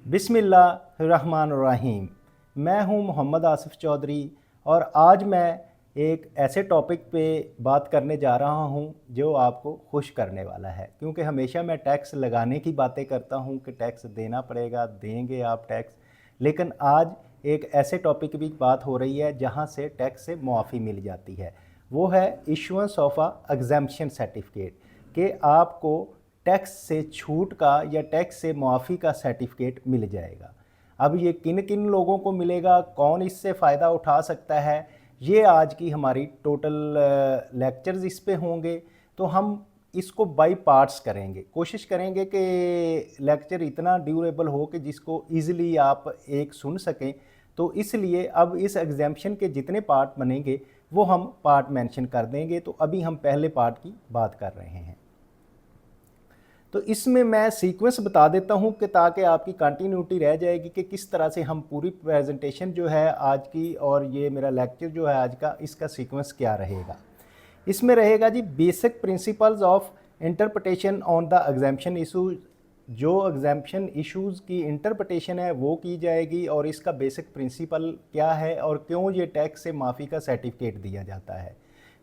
बिस्मिल्लाहिर्रहमानिर्रहीम। मैं हूं मोहम्मद आसिफ चौधरी और आज मैं एक ऐसे टॉपिक पे बात करने जा रहा हूं जो आपको खुश करने वाला है, क्योंकि हमेशा मैं टैक्स लगाने की बातें करता हूं कि टैक्स देना पड़ेगा, देंगे आप टैक्स। लेकिन आज एक ऐसे टॉपिक की बात हो रही है जहां से टैक्स से मुआफ़ी मिल जाती है। वो है issuance of a exemption certificate, कि आपको टैक्स से छूट का या टैक्स से मुआफ़ी का सर्टिफिकेट मिल जाएगा। अब ये किन किन लोगों को मिलेगा, कौन इससे फ़ायदा उठा सकता है, ये आज की हमारी टोटल लेक्चर्स इस पे होंगे। तो हम इसको बाय पार्ट्स करेंगे, कोशिश करेंगे कि लेक्चर इतना ड्यूरेबल हो कि जिसको ईज़िली आप एक सुन सकें। तो इसलिए अब इस एग्जाम्पशन के जितने पार्ट बनेंगे वो हम पार्ट मेंशन कर देंगे। तो अभी हम पहले पार्ट की बात कर रहे हैं। तो इसमें मैं सीक्वेंस बता देता हूं कि ताकि आपकी कंटिन्यूटी रह जाएगी कि किस तरह से हम पूरी प्रेजेंटेशन जो है आज की और ये मेरा लेक्चर जो है आज का, इसका सीक्वेंस क्या रहेगा। इसमें रहेगा जी basic principles of interpretation on the exemption issues. जो एग्जाम्पशन इश्यूज़ की इंटरप्रिटेशन है वो की जाएगी और इसका बेसिक प्रिंसिपल क्या है और क्यों ये टैक्स से माफ़ी का सर्टिफिकेट दिया जाता है,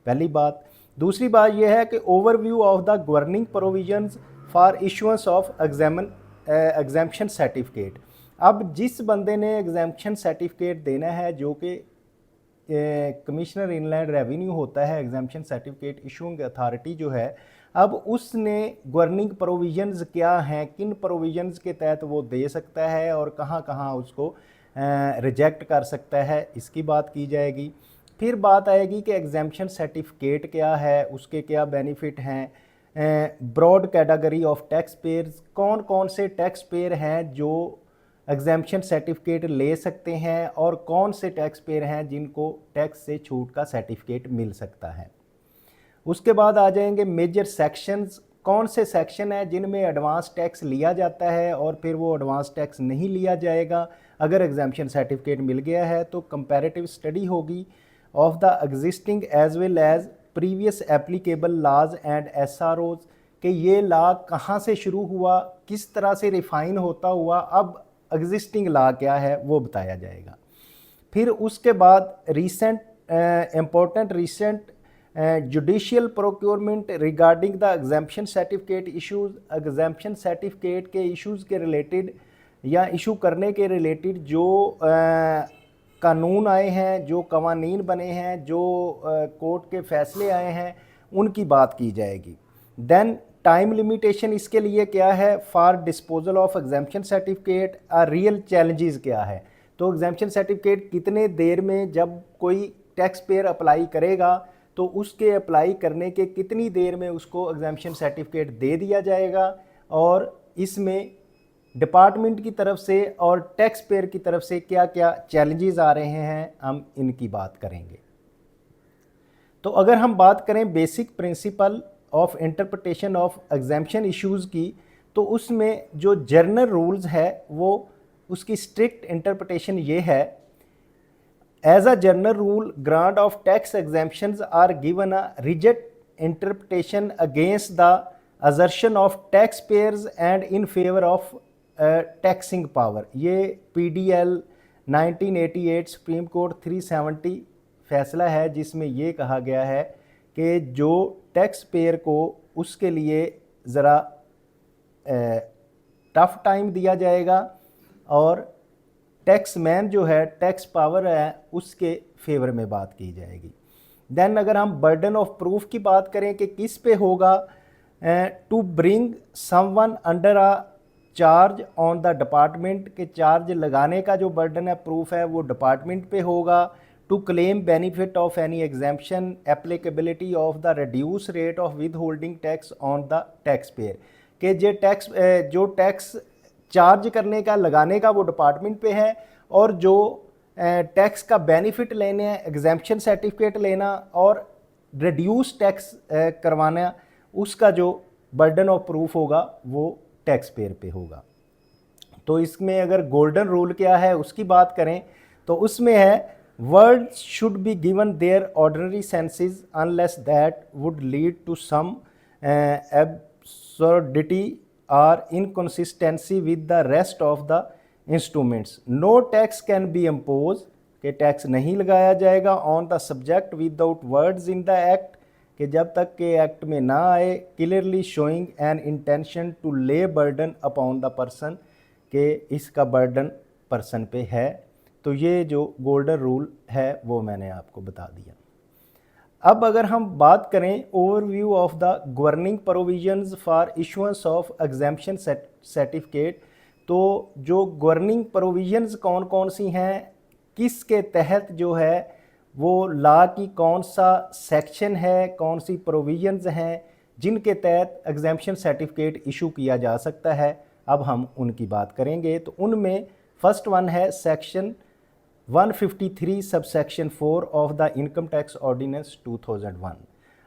पहली बात। दूसरी बात यह है कि overview of the governing provisions for issuance of exemption certificate. अब जिस बंदे ने एग्जाम्पशन सर्टिफिकेट देना है, जो कि कमिश्नर इनलैंड रेवेन्यू होता है, एग्जाम्पशन सर्टिफिकेट इशूइंग अथॉरिटी जो है, अब उसने गवर्निंग प्रोविजंस क्या हैं, किन प्रोविजंस के तहत वो दे सकता है और कहाँ कहाँ उसको रिजेक्ट कर सकता है, इसकी बात की जाएगी। फिर बात आएगी कि एग्जाम्पशन सर्टिफिकेट क्या है, उसके क्या बेनिफिट हैं। Broad category of tax payers, कौन कौन से टैक्स पेयर हैं जो एग्जाम्पशन सर्टिफिकेट ले सकते हैं और कौन से टैक्स पेयर हैं जिनको टैक्स से छूट का सर्टिफिकेट मिल सकता है। उसके बाद आ जाएंगे मेजर सेक्शंस, कौन से सेक्शन है जिनमें एडवांस टैक्स लिया जाता है और फिर वो एडवांस टैक्स नहीं लिया जाएगा अगर एग्जाम्पशन सर्टिफिकेट मिल गया है। तो कंपैरेटिव स्टडी होगी of the existing as well as previous applicable laws and SROs, कि ये लॉ कहाँ से शुरू हुआ, किस तरह से रिफाइन होता हुआ अब एग्जिस्टिंग लॉ क्या है वो बताया जाएगा। फिर उसके बाद recent important recent judicial procurement regarding the exemption certificate issues, exemption certificate के इश्यूज़ के रिलेटेड या इशू करने के रिलेटेड जो कानून आए हैं, जो कवानीन बने हैं, जो कोर्ट के फैसले आए हैं, उनकी बात की जाएगी। देन टाइम लिमिटेशन इसके लिए क्या है, for disposal of exemption certificate real challenges क्या है। तो एग्जाम्पशन सर्टिफिकेट कितने देर में, जब कोई टैक्स पेयर अप्लाई करेगा तो उसके अप्लाई करने के कितनी देर में उसको एग्जाम्पशन सर्टिफिकेट दे दिया जाएगा, और इसमें डिपार्टमेंट की तरफ से और टैक्स पेयर की तरफ से क्या क्या चैलेंजेस आ रहे हैं, हम इनकी बात करेंगे। तो अगर हम बात करें basic principle of interpretation of exemption issues की, तो उसमें जो जर्नल रूल्स है वो उसकी स्ट्रिक्ट इंटरप्रिटेशन ये है, as a general rule grant of tax exemptions are given a rigid interpretation against the assertion of tax payers and in favour of taxing power. ये PDL 1988 सुप्रीम कोर्ट 370 फैसला है जिसमें ये कहा गया है कि जो टैक्स पेयर को उसके लिए ज़रा टफ टाइम दिया जाएगा और टैक्स मैन जो है, टैक्स पावर है, उसके फेवर में बात की जाएगी। देन अगर हम बर्डन ऑफ प्रूफ की बात करें कि किस पे होगा, to bring someone under a charge on the department, के चार्ज लगाने का जो बर्डन है, प्रूफ है, वो डिपार्टमेंट पे होगा। To claim benefit of any exemption, applicability of the reduce rate of with holding tax on the tax payer, के जो टैक्स चार्ज करने का, लगाने का वो डिपार्टमेंट पे है, और जो टैक्स का बेनिफिट लेने हैं, एग्जाम्पशन सर्टिफिकेट लेना और रिड्यूस टैक्स करवाना, उसका जो बर्डन ऑफ प्रूफ होगा वो टैक्स पेयर पे होगा। तो इसमें अगर गोल्डन रूल क्या है उसकी बात करें तो उसमें है, words should be given their ordinary senses unless that would lead to some absurdity or inconsistency with the rest of the instruments. No tax can be impose, कि टैक्स नहीं लगाया जाएगा on the subject without words in the act, कि जब तक के act में ना आए clearly showing an intention to lay burden upon the person, के इसका बर्डन पर्सन पे है। तो ये जो गोल्डन रूल है वो मैंने आपको बता दिया। अब अगर हम बात करें overview of the governing provisions for issuance of exemption certificate, तो जो गवर्निंग प्रोविजंस कौन कौन सी हैं, किसके तहत जो है वो लॉ की कौन सा सेक्शन है, कौन सी प्रोविजंस हैं जिनके तहत एग्जेम्पशन सर्टिफिकेट इशू किया जा सकता है, अब हम उनकी बात करेंगे। तो उनमें फर्स्ट वन है section 153 subsection 4 of the income tax ordinance 2001।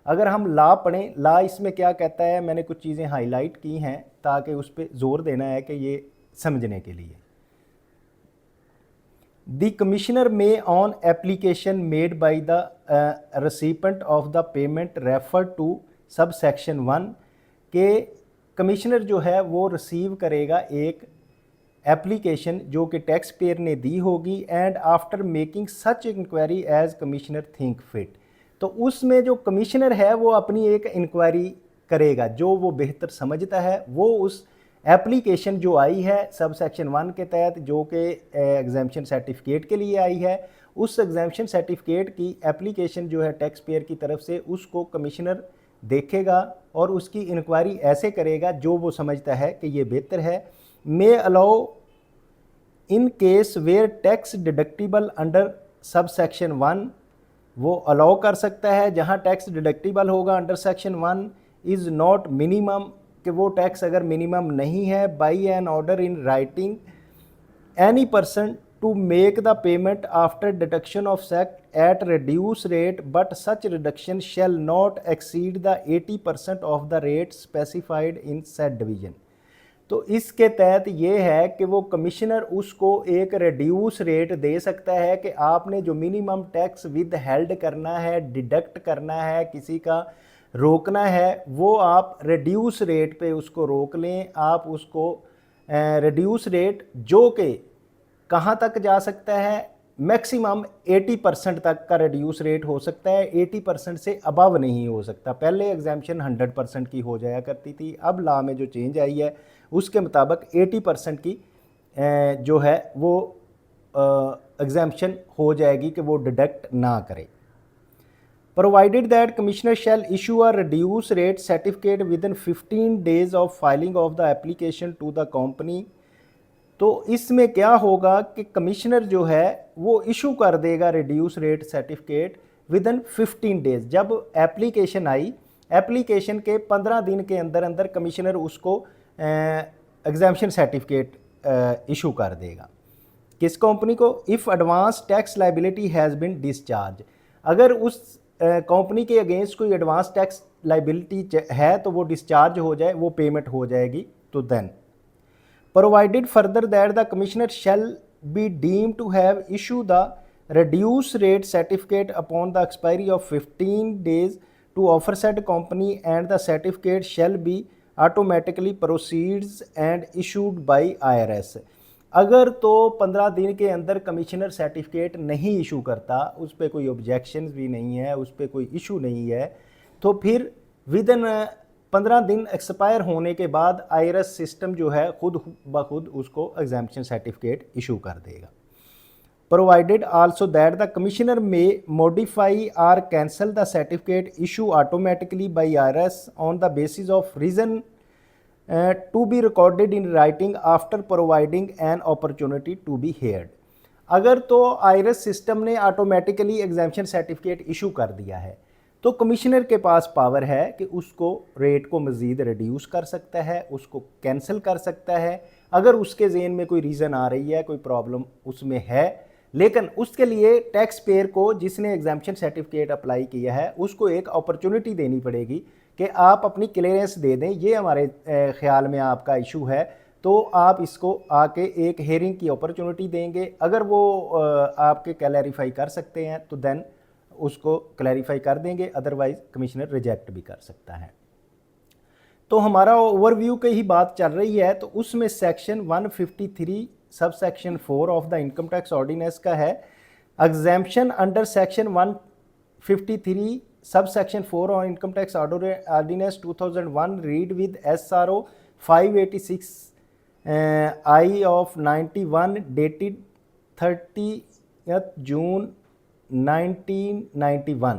अगर हम लॉ पढ़ें, लॉ इसमें क्या कहता है, मैंने कुछ चीज़ें हाईलाइट की हैं ताकि उस पर जोर देना है कि ये समझने के लिए। The commissioner may on application made by the recipient of the payment refer to sub section 1, के कमिश्नर जो है वो रिसीव करेगा एक एप्लीकेशन जो कि टैक्स पेयर ने दी होगी, and after making such inquiry as commissioner think fit. तो उसमें जो कमिश्नर है वो अपनी एक इंक्वायरी करेगा, जो वो बेहतर समझता है, वो उस एप्लीकेशन जो आई है सब सेक्शन 1 के तहत जो कि एग्जेम्पशन सर्टिफिकेट के लिए आई है, उस एग्जेम्पशन सर्टिफिकेट की एप्लीकेशन जो है टैक्स पेयर की तरफ से, उसको कमिश्नर देखेगा और उसकी इंक्वायरी ऐसे करेगा जो वो समझता है कि ये बेहतर है। May allow in case where tax deductible under sub section 1, वो अलाउ कर सकता है जहां टैक्स डिडक्टिबल होगा under section 1 is not minimum, कि वो टैक्स अगर मिनिमम नहीं है, by an order in writing any person to make the payment after deduction of sect at reduce rate, but such reduction shall not exceed the 80% of the rate specified in set division. तो इसके तहत ये है कि वो commissioner उसको एक reduce rate दे सकता है कि आपने जो मिनिमम टैक्स विद हेल्ड करना है, डिडक्ट करना है, किसी का रोकना है, वो आप रिड्यूस रेट पे उसको रोक लें। आप उसको रिड्यूस रेट जो कि कहाँ तक जा सकता है, मैक्सिमम 80% तक का रिड्यूस रेट हो सकता है, 80% से अबव नहीं हो सकता। पहले एग्जाम्पशन 100% की हो जाया करती थी, अब लॉ में जो चेंज आई है उसके मुताबिक 80% की जो है वो एग्जाम्पशन हो जाएगी कि वो डिडक्ट ना करे। Provided that commissioner shall issue a reduce rate certificate with in 15 days of filing of the application to the company. तो इसमें क्या होगा कि कमिश्नर जो है वो इशू कर देगा reduce rate certificate with in 15 days। जब एप्लीकेशन आई, एप्लीकेशन के 15 दिन के अंदर अंदर कमिश्नर उसको एग्जाम्पशन सर्टिफिकेट इशू कर देगा। किस कंपनी को? If advance tax liability has been discharge, अगर उस कंपनी के अगेंस्ट कोई एडवांस टैक्स लाइबिलिटी है तो वो डिस्चार्ज हो जाए, वो पेमेंट हो जाएगी। तो then provided further that the commissioner shall be deemed to have issue the reduce rate certificate upon the expiry of 15 days to aforesaid company, and the certificate shall be automatically proceeds and issued by IRS। अगर तो 15 दिन के अंदर commissioner certificate नहीं issue करता, उस पर कोई ऑब्जेक्शन भी नहीं है, उस पर कोई इशू नहीं है, तो फिर विद इन 15 दिन एक्सपायर होने के बाद IRS सिस्टम जो है खुद ब खुद उसको एग्जाम्पशन सर्टिफिकेट इशू कर देगा। Provided also that the commissioner may modify or cancel the certificate issue automatically by IRS on the basis of reason to be recorded in writing after providing an opportunity to be heard। अगर तो IRS system ने automatically exemption certificate issue कर दिया है तो commissioner के पास power है कि उसको रेट को मज़ीद रिड्यूस कर सकता है, उसको कैंसिल कर सकता है, अगर उसके ज़हन में कोई रीज़न आ रही है, कोई प्रॉब्लम उसमें है। लेकिन उसके लिए टैक्स पेयर को जिसने एग्जाम्पशन सर्टिफिकेट अप्लाई किया है उसको एक अपॉर्चुनिटी देनी पड़ेगी कि आप अपनी क्लियरेंस दे दें, ये हमारे ख्याल में आपका इशू है, तो आप इसको आके एक हेयरिंग की अपॉर्चुनिटी देंगे। अगर वो आपके क्लैरिफाई कर सकते हैं तो देन उसको क्लैरिफाई कर देंगे, अदरवाइज कमिश्नर रिजेक्ट भी कर सकता है। तो हमारा ओवरव्यू की ही बात चल रही है, तो उसमें section 153 sub section 4 of the income tax ordinance का है, exemption under section 153 sub section 4 on income tax ordinance 2001 read with SRO 586 I of 91 dated 30th June 1991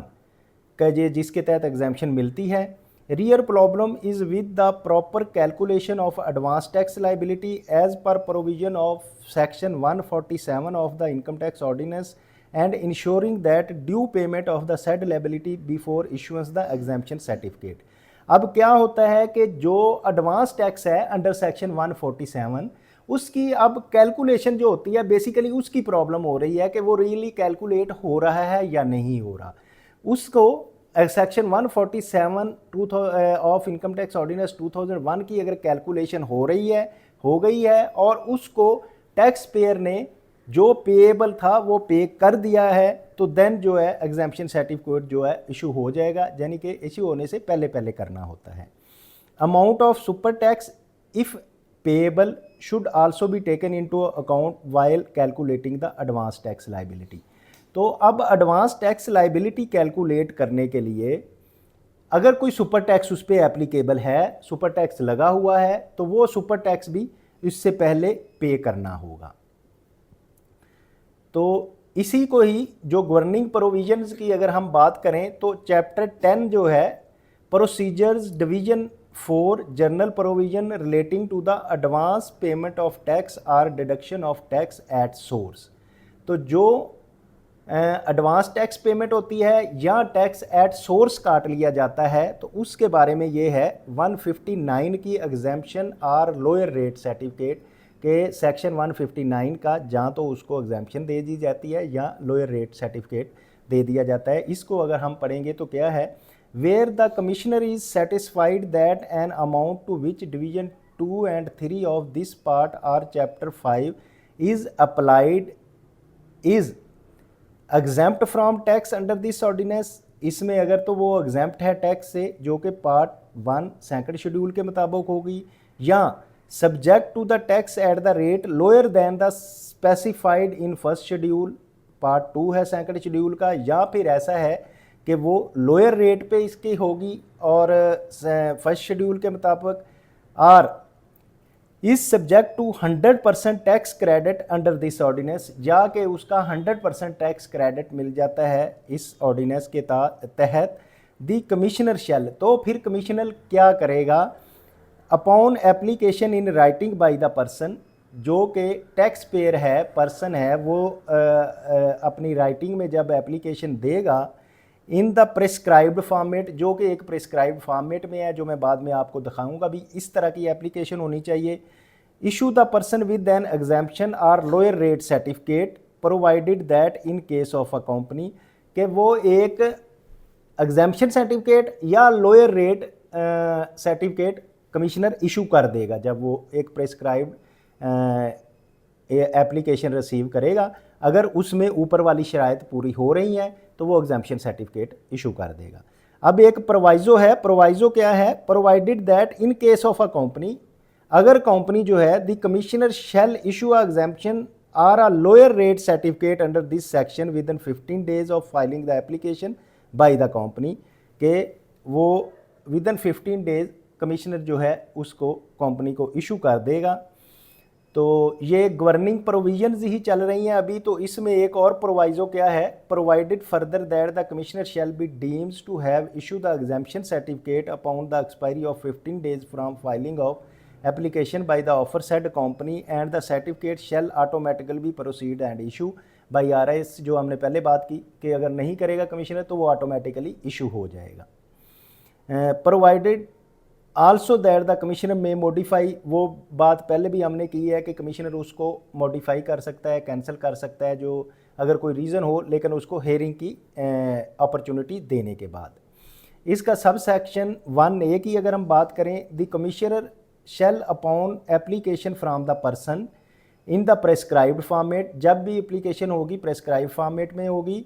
का ये जिसके तहत एग्जाम्पशन मिलती है। Real problem is with the proper calculation of advance tax liability as per provision of section 147 of the income tax ordinance and ensuring that due payment of the said liability before issuance the exemption certificate. अब क्या होता है कि जो advance tax है under section 147 उसकी अब calculation जो होती है बेसिकली उसकी प्रॉब्लम हो रही है कि वो रियली कैलकुलेट हो रहा है या नहीं हो रहा। उसको section 147 of income tax ordinance 2001 की अगर कैलकुलेशन हो रही है, हो गई है और उसको टैक्स पेयर ने जो पेएबल था वो पे कर दिया है, तो देन जो है एग्जाम्पशन सर्टिफिकेट जो है इशू हो जाएगा, यानी कि इशू होने से पहले पहले करना होता है। Amount of super tax if payable should also be taken into account while calculating the advance tax liability. तो अब एडवांस टैक्स लाइबिलिटी कैलकुलेट करने के लिए अगर कोई सुपर टैक्स उस पर एप्लीकेबल है, सुपर टैक्स लगा हुआ है, तो वो सुपर टैक्स भी इससे पहले पे करना होगा। तो इसी को ही जो गवर्निंग प्रोविजंस की अगर हम बात करें तो चैप्टर 10 जो है procedures division 4 general provision relating to the advance payment of tax or deduction of tax at source. तो जो एडवांस टैक्स पेमेंट होती है या टैक्स एट सोर्स काट लिया जाता है, तो उसके बारे में ये है 159 की exemption or lower rate certificate के सेक्शन 159 का जहाँ तो उसको एग्जाम्पशन दे दी जाती है या लोअर रेट सर्टिफिकेट दे दिया जाता है। इसको अगर हम पढ़ेंगे तो क्या है, where the commissioner is satisfied that an amount to which division 2 and 3 of this part or chapter 5 is applied is exempt from tax under this ordinance. इसमें अगर तो वो एग्जाम्प्ट है टैक्स से जो कि पार्ट 1 सेकंड शेड्यूल के मुताबिक होगी, या subject to the tax at the rate lower than the specified in first schedule, part 2 है सेकंड शेड्यूल का, या फिर ऐसा है कि वो लोअर रेट पे इसकी होगी और फर्स्ट शेड्यूल के मुताबिक, or is subject to 100% tax credit under this ordinance, या कि उसका 100% टैक्स क्रेडिट मिल जाता है इस ऑर्डिनेंस के तहत। दी कमिश्नर शैल, तो फिर कमिश्नर क्या करेगा, upon application in writing by the person, जो कि टैक्स पेयर है, पर्सन है, वो अपनी राइटिंग में जब एप्लीकेशन देगा इन द प्रिस्क्राइब्ड फॉर्मेट, जो कि एक प्रिस्क्राइब्ड फॉर्मेट में है, जो मैं बाद में आपको दिखाऊंगा भी, इस तरह की एप्लीकेशन होनी चाहिए। Issue the person with an exemption or lower rate certificate provided that in case of a company, कि वो एक एग्जाम्पशन सर्टिफिकेट या lower rate certificate commissioner issue कर देगा जब वो एक प्रिस्क्राइब्ड एप्लीकेशन रिसीव करेगा। अगर उसमें ऊपर वाली शराइत पूरी हो रही हैं तो वो एग्जाम्पशन सर्टिफिकेट इशू कर देगा। अब एक प्रोवाइजो है, प्रोवाइजो क्या है, provided that in case of a company, अगर कंपनी जो है the commissioner shall issue a exemption or a lower rate certificate under this section with in 15 days of filing the application by the company, के वो with in 15 days commissioner जो है उसको company को issue कर देगा। तो ये गवर्निंग प्रोविजंस ही चल रही हैं अभी। तो इसमें एक और प्रोवाइजो क्या है, provided further that the commissioner shall be deems to have issue the exemption certificate upon the expiry of 15 days from filing of application by the offer said company and the certificate shall automatically be proceed and issue by RIS, जो हमने पहले बात की कि अगर नहीं करेगा commissioner तो वो ऑटोमेटिकली इशू हो जाएगा। Provided also that the commissioner में मॉडिफाई, वो बात पहले भी हमने की है कि कमिश्नर उसको मॉडिफाई कर सकता है, कैंसिल कर सकता है, जो अगर कोई रीज़न हो, लेकिन उसको हेयरिंग की अपॉर्चुनिटी देने के बाद। इसका सब सेक्शन 1A की अगर हम बात करें, the commissioner shall upon application from the person in the prescribed format, जब भी एप्लीकेशन होगी प्रेस्क्राइब्ड फॉर्मेट में होगी,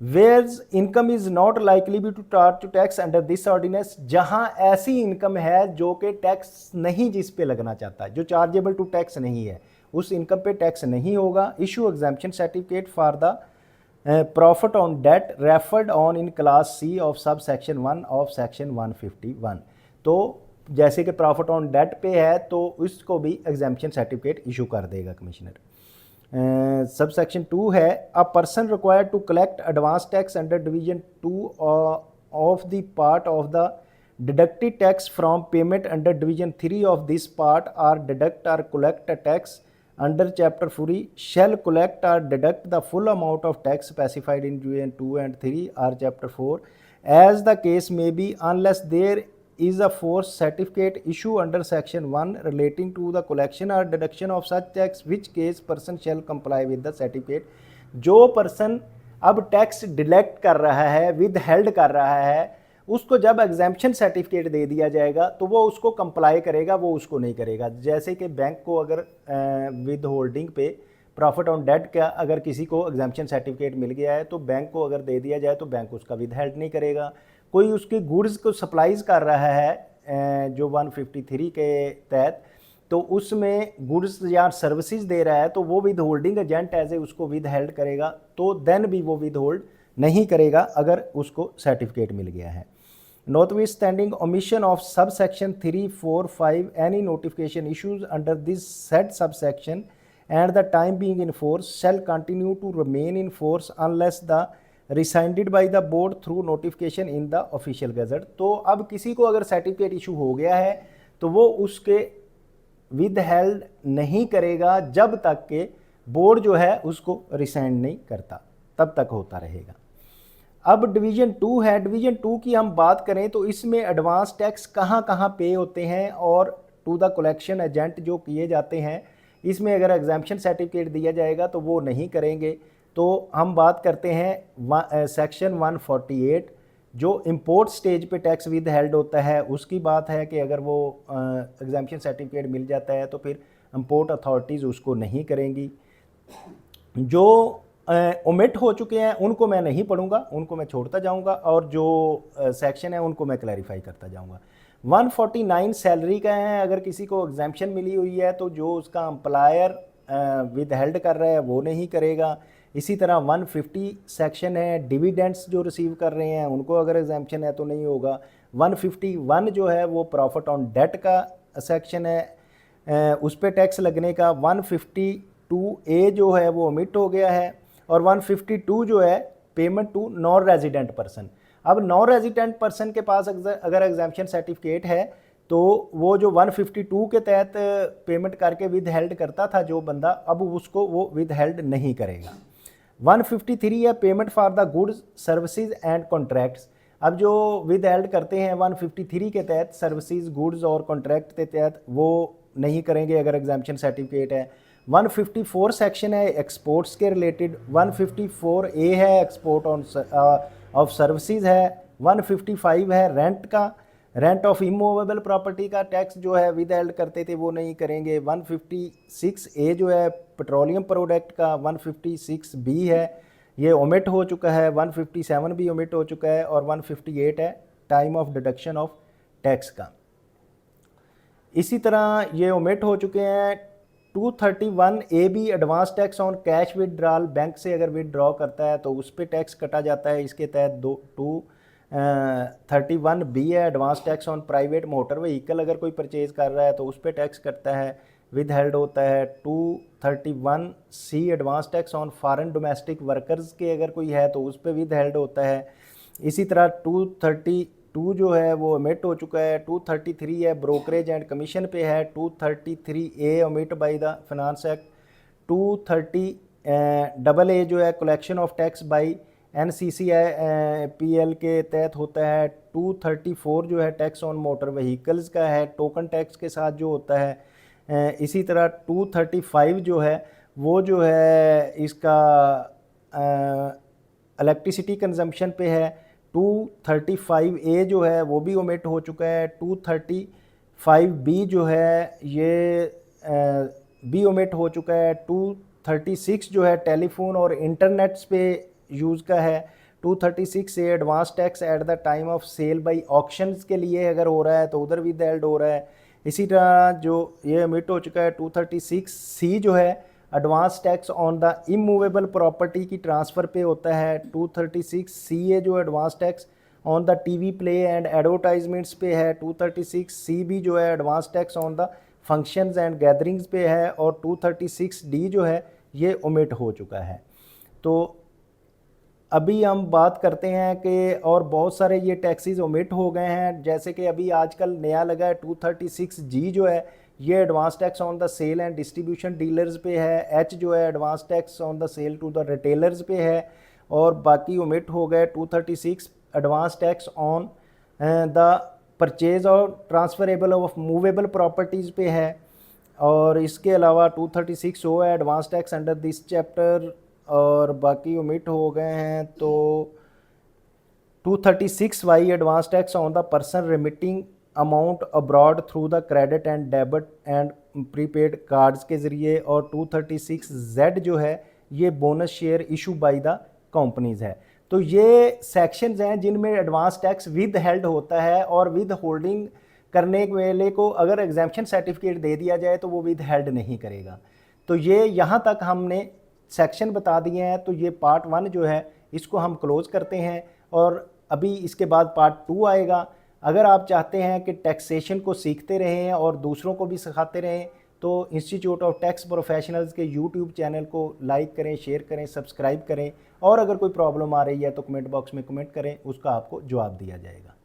where's income is not likely be to charge to tax under this ordinance, जहां ऐसी इनकम है जो कि टैक्स नहीं जिस पे लगना चाहता है, जो चार्जेबल टू टैक्स नहीं है, उस इनकम पे टैक्स नहीं होगा। Issue exemption certificate for the profit on debt referred on in clause C of sub section 1 of section 151। तो जैसे कि प्रॉफिट ऑन डेट पे है तो उसको भी एग्जाम्पशन सर्टिफिकेट इशू कर देगा कमिश्नर। सब सेक्शन 2 है, a person required to collect advance tax under division 2 of the part of the deducted tax from payment under division 3 of this part or deduct or collect a tax under chapter 3 shall collect or deduct the full amount of tax specified in division 2 and 3 or chapter 4 as the case may be unless there is a force certificate issue under section 1 relating to the collection or deduction of such tax, which case person shall comply with the certificate। जो person अब tax डिलेक्ट कर रहा है, with held कर रहा है, उसको जब एग्जाम्पशन सर्टिफिकेट दे दिया जाएगा तो वो उसको कंप्लाई करेगा, वो उसको नहीं करेगा। जैसे कि बैंक को अगर विद होल्डिंग पे प्रॉफिट ऑन डेट का अगर किसी को एग्जाम्पशन सर्टिफिकेट मिल गया है तो बैंक को अगर दे दिया जाए तो बैंक उसका विद हेल्ड नहीं करेगा। कोई उसकी गुड्स को सप्लाईज कर रहा है जो 153 के तहत, तो उसमें गुड्स या सर्विसेज दे रहा है तो वो with holding agent as a उसको विद हेल्ड करेगा, तो देन भी वो विद होल्ड नहीं करेगा अगर उसको सर्टिफिकेट मिल गया है। Notwithstanding omission of subsection 3, 4, 5, any notification issues under this said subsection and the time being in force shall continue to remain in force unless the rescinded by the board through notification in the official gazette। तो अब किसी को अगर certificate issue हो गया है तो वो उसके विद हेल्ड नहीं करेगा जब तक के बोर्ड जो है उसको रिसाइंड नहीं करता, तब तक होता रहेगा। अब डिवीजन 2 है, डिवीजन 2 की हम बात करें तो इसमें एडवांस टैक्स कहाँ कहाँ पे होते हैं और टू द कलेक्शन एजेंट जो किए जाते हैं, इसमें अगर एग्जाम्पशन सर्टिफिकेट दिया जाएगा तो वो नहीं करेंगे। तो हम बात करते हैं सेक्शन 148 जो इंपोर्ट स्टेज पे टैक्स विद हेल्ड होता है, उसकी बात है कि अगर वो एग्जाम्पशन सर्टिफिकेट मिल जाता है तो फिर इंपोर्ट अथॉरिटीज़ उसको नहीं करेंगी। जो ओमिट हो चुके हैं उनको मैं नहीं पढ़ूंगा, उनको मैं छोड़ता जाऊंगा, और जो सेक्शन है उनको मैं क्लैरिफाई करता जाऊंगा। 149 सैलरी का है, अगर किसी को एग्जाम्पशन मिली हुई है तो जो उसका एम्प्लायर विद हेल्ड कर रहा है वो नहीं करेगा। इसी तरह 150 सेक्शन है, डिविडेंड्स जो रिसीव कर रहे हैं उनको अगर एग्जाम्पशन है तो नहीं होगा। 151 जो है वो प्रॉफिट ऑन डेट का सेक्शन है, उस पर टैक्स लगने का। 152A जो है वो ओमिट हो गया है, और 152 जो है payment to non resident person. अब नॉन रेजिडेंट पर्सन के पास अगर एग्जाम्पशन सर्टिफिकेट है तो वो जो 152 के तहत पेमेंट करके विद हेल्ड करता था जो बंदा, अब उसको वो विद हेल्ड नहीं करेगा। 153 है payment for the goods services and contracts. अब जो विद हेल्ड करते हैं 153 के तहत सर्विसेज गुड्स और कॉन्ट्रैक्ट के तहत, वो नहीं करेंगे अगर एग्जाम्पशन सर्टिफिकेट है। 154 सेक्शन है एक्सपोर्ट्स के रिलेटेड। 154A है एक्सपोर्ट ऑन ऑफ सर्विसेज है। 155 है रेंट का, रेंट ऑफ इमूवेबल प्रॉपर्टी का टैक्स जो है विद हेल्ड करते थे वो नहीं करेंगे। 156A जो है पेट्रोलियम प्रोडक्ट का। 156B है, ये ओमिट हो चुका है। 157 भी ओमिट हो चुका है, और 158 है time of deduction of tax का। इसी तरह ये ओमिट हो चुके हैं 231AB advance tax on cash withdrawal, bank से अगर विदड्रॉ करता है तो उस पर टैक्स कटा जाता है। इसके तहत 231B है advance tax on private motor vehicle, अगर कोई परचेज कर रहा है तो उस पर टैक्स कटता है, विद हेल्ड होता है। 231C advance tax on foreign domestic workers के अगर कोई है तो उस पर विद हेल्ड होता है। इसी तरह 232 जो है वो ओमिट हो चुका है। 233 है ब्रोकरेज एंड कमीशन पे है। 233A omit by the finance act. 230AA जो है collection of tax bye NCCI-PL के तहत होता है। 234 जो है टैक्स ऑन मोटर व्हीकल्स का है, टोकन टैक्स के साथ जो होता है। इसी तरह 235 जो है वो जो है इसका इलेक्ट्रिसिटी कंजम्पशन पे है। 235A जो है वो भी ओमिट हो चुका है। 235B जो है ये भी ओमिट हो चुका है। 236 जो है टेलीफोन और इंटरनेट्स पे यूज़ का है। 236 A advance tax at the time of sale by auctions के लिए अगर हो रहा है तो उधर विद हेल्ड हो रहा है। इसी तरह जो ये ओमिट हो चुका है 236C जो है advance tax on the immovable property की ट्रांसफ़र पे होता है। 236CA जो advance tax on the TV play and advertisements पे है। 236CB जो है advance tax on the functions and gatherings पे है। और 236D जो है ये ओमिट हो चुका है। तो अभी हम बात करते हैं कि और बहुत सारे ये टैक्सेस ओमिट हो गए हैं, जैसे कि अभी आजकल नया लगा है 236G जो है ये advance tax on the sale and distribution dealers पे है। H जो है advance tax on the sale to the retailers पे है। और बाकी ओमिट हो गए 236 advance tax on the purchase और ट्रांसफरेबल ऑफ मूवेबल प्रॉपर्टीज़ पे है। और इसके अलावा 236 वो है advance tax under this chapter, और बाकी ओमिट हो गए हैं। तो 236Y advance tax on the person remitting amount abroad through the credit and debit and prepaid cards के ज़रिए। और 236Z जो है ये bonus share issue by the companies है। तो ये सेक्शंस हैं जिनमें एडवांस टैक्स विद हेल्ड होता है, और विद होल्डिंग करने वाले को अगर एग्जेम्पशन सर्टिफिकेट दे दिया जाए तो वो विद हेल्ड नहीं करेगा। तो ये यहाँ तक हमने सेक्शन बता दिए हैं। तो ये पार्ट 1 जो है इसको हम क्लोज करते हैं, और अभी इसके बाद पार्ट 2 आएगा। अगर आप चाहते हैं कि टैक्सेशन को सीखते रहें और दूसरों को भी सिखाते रहें तो इंस्टीट्यूट ऑफ टैक्स प्रोफेशनल्स के यूट्यूब चैनल को लाइक करें, शेयर करें, सब्सक्राइब करें। और अगर कोई प्रॉब्लम आ रही है तो कमेंट बॉक्स में कमेंट करें, उसका आपको जवाब दिया जाएगा।